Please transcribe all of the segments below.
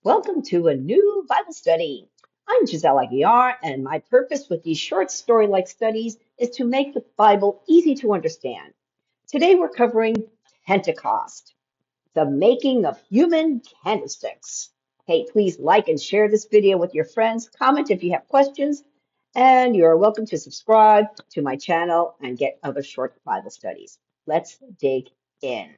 Welcome to a new Bible study. I'm Giselle Aguiar, and my purpose with these short story-like studies is to make the Bible easy to understand. Today we're covering Pentecost, the making of human candlesticks. Hey, please like and share this video with your friends, comment if you have questions, and you're welcome to subscribe to my channel and get other short Bible studies. Let's dig in.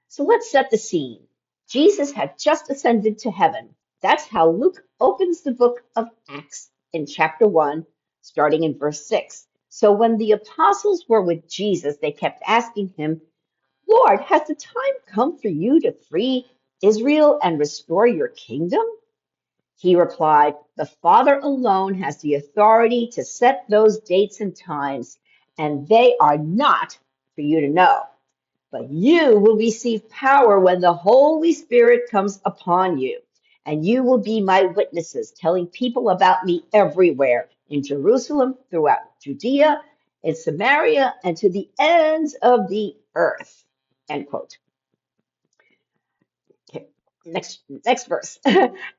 So let's set the scene. Jesus had just ascended to heaven. That's how Luke opens the book of Acts in chapter 1, starting in verse 6. So when the apostles were with Jesus, they kept asking him, Lord, has the time come for you to free Israel and restore your kingdom? He replied, The Father alone has the authority to set those dates and times, and they are not for you to know. But you will receive power when the Holy Spirit comes upon you, and you will be my witnesses, telling people about me everywhere, in Jerusalem, throughout Judea, in Samaria, and to the ends of the earth. End quote. Okay, next verse.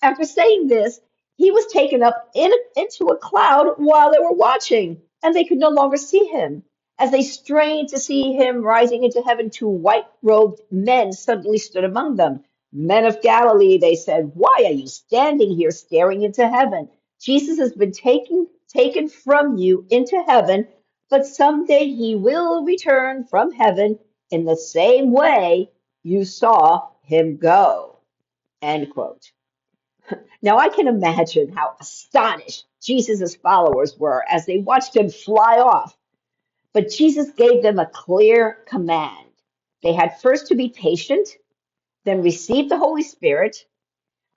After saying this, he was taken up into a cloud while they were watching, and they could no longer see him. As they strained to see him rising into heaven, two white-robed men suddenly stood among them. Men of Galilee, they said, why are you standing here staring into heaven? Jesus has been taken from you into heaven, but someday he will return from heaven in the same way you saw him go. End quote. Now I can imagine how astonished Jesus' followers were as they watched him fly off. But Jesus gave them a clear command. They had first to be patient, then receive the Holy Spirit,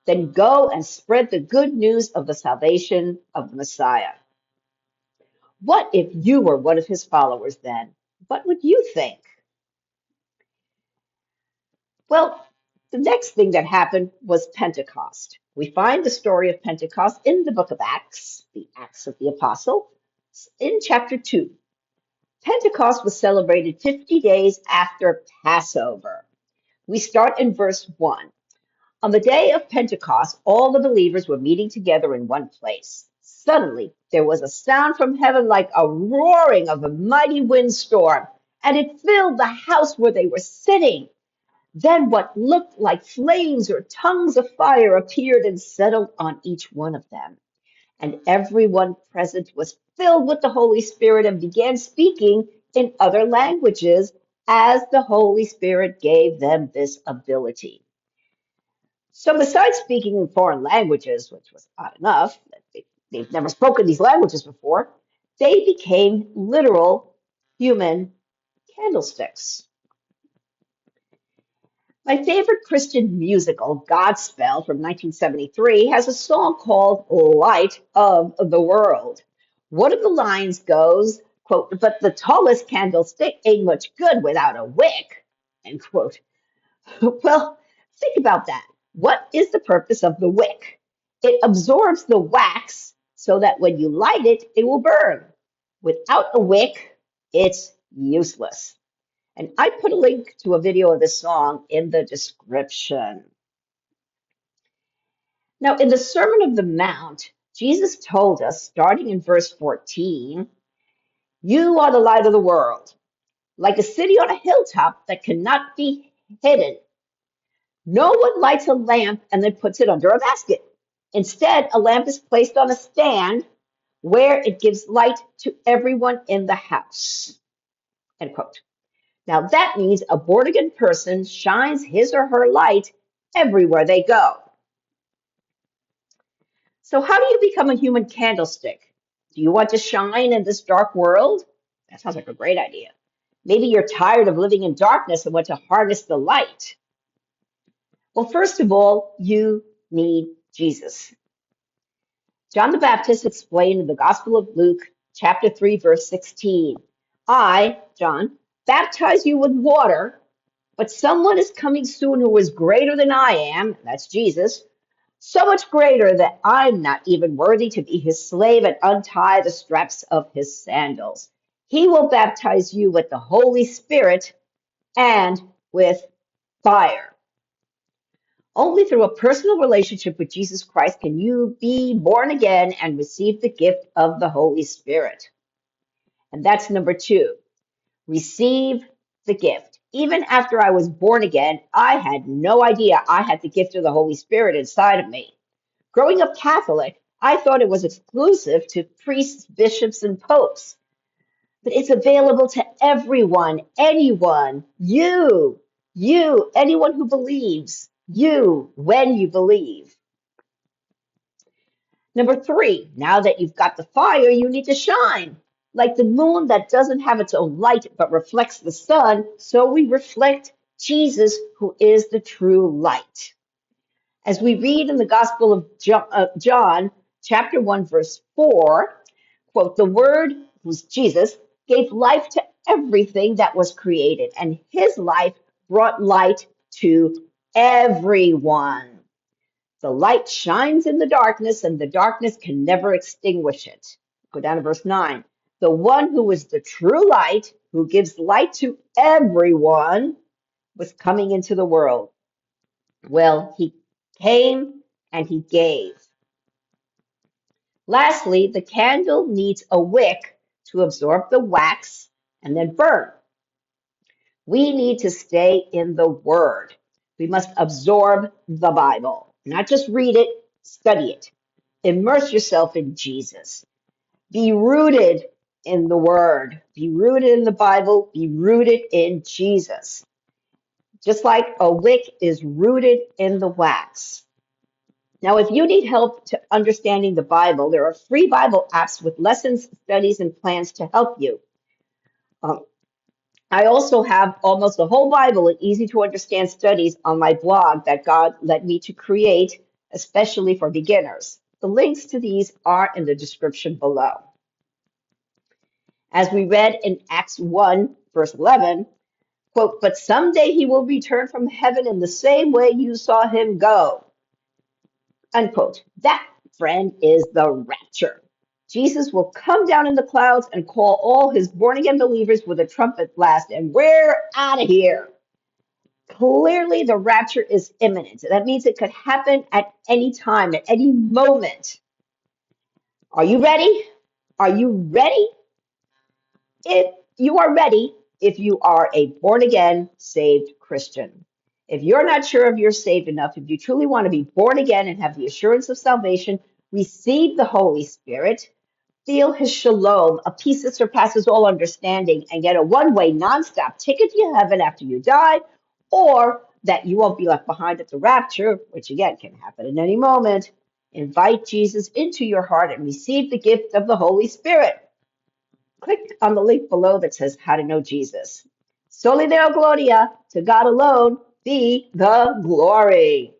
then go and spread the good news of the salvation of the Messiah. What if you were one of his followers then? What would you think? Well, the next thing that happened was Pentecost. We find the story of Pentecost in the book of Acts, the Acts of the Apostle, in chapter 2. Pentecost was celebrated 50 days after Passover. We start in verse 1. On the day of Pentecost, all the believers were meeting together in one place. Suddenly, there was a sound from heaven like a roaring of a mighty windstorm, and it filled the house where they were sitting. Then what looked like flames or tongues of fire appeared and settled on each one of them. And everyone present was filled with the Holy Spirit and began speaking in other languages as the Holy Spirit gave them this ability. So besides speaking in foreign languages, which was odd enough, they've never spoken these languages before, they became literal human candlesticks. My favorite Christian musical, Godspell, from 1973, has a song called Light of the World. One of the lines goes, quote, but the tallest candlestick ain't much good without a wick, end quote. Well, think about that. What is the purpose of the wick? It absorbs the wax so that when you light it, it will burn. Without a wick, it's useless. And I put a link to a video of this song in the description. Now, in the Sermon on the Mount, Jesus told us, starting in verse 14, you are the light of the world, like a city on a hilltop that cannot be hidden. No one lights a lamp and then puts it under a basket. Instead, a lamp is placed on a stand where it gives light to everyone in the house. End quote. Now that means a born-again person shines his or her light everywhere they go. So how do you become a human candlestick? Do you want to shine in this dark world? That sounds like a great idea. Maybe you're tired of living in darkness and want to harness the light. Well, first of all, you need Jesus. John the Baptist explained in the Gospel of Luke, chapter 3, verse 16, I, John, baptize you with water, but someone is coming soon who is greater than I am, that's Jesus, so much greater that I'm not even worthy to be his slave and untie the straps of his sandals. He will baptize you with the Holy Spirit and with fire. Only through a personal relationship with Jesus Christ can you be born again and receive the gift of the Holy Spirit. And that's number 2. Receive the gift. Even after I was born again, I had no idea I had the gift of the Holy Spirit inside of me. Growing up Catholic, I thought it was exclusive to priests, bishops, and popes. But it's available to everyone, anyone, anyone who believes, when you believe. Number 3, now that you've got the fire, you need to shine. Like the moon that doesn't have its own light but reflects the sun, so we reflect Jesus, who is the true light. As we read in the Gospel of John, chapter 1, verse 4, quote, the Word, who's Jesus, gave life to everything that was created, and his life brought light to everyone. The light shines in the darkness, and the darkness can never extinguish it. Go down to verse 9. The one who is the true light, who gives light to everyone, was coming into the world. Well, he came and he gave. Lastly, the candle needs a wick to absorb the wax and then burn. We need to stay in the Word. We must absorb the Bible, not just read it, study it. Immerse yourself in Jesus. Be rooted in the Word. Be rooted in the Bible. Be rooted in Jesus. Just like a wick is rooted in the wax. Now, if you need help to understanding the Bible, there are free Bible apps with lessons, studies, and plans to help you. I also have almost the whole Bible in easy to understand studies on my blog that God led me to create, especially for beginners. The links to these are in the description below. As we read in Acts 1, verse 11, quote, but someday he will return from heaven in the same way you saw him go. Unquote. That, friend, is the rapture. Jesus will come down in the clouds and call all his born-again believers with a trumpet blast, and we're out of here. Clearly, the rapture is imminent. That means it could happen at any time, at any moment. Are you ready? Are you ready? If you are ready, if you are a born-again, saved Christian. If you're not sure if you're saved enough, if you truly want to be born again and have the assurance of salvation, receive the Holy Spirit, feel his shalom, a peace that surpasses all understanding, and get a one-way, nonstop ticket to heaven after you die, or that you won't be left behind at the rapture, which again can happen at any moment. Invite Jesus into your heart and receive the gift of the Holy Spirit. Click on the link below that says How to Know Jesus. Soli Deo Gloria, to God alone be the glory.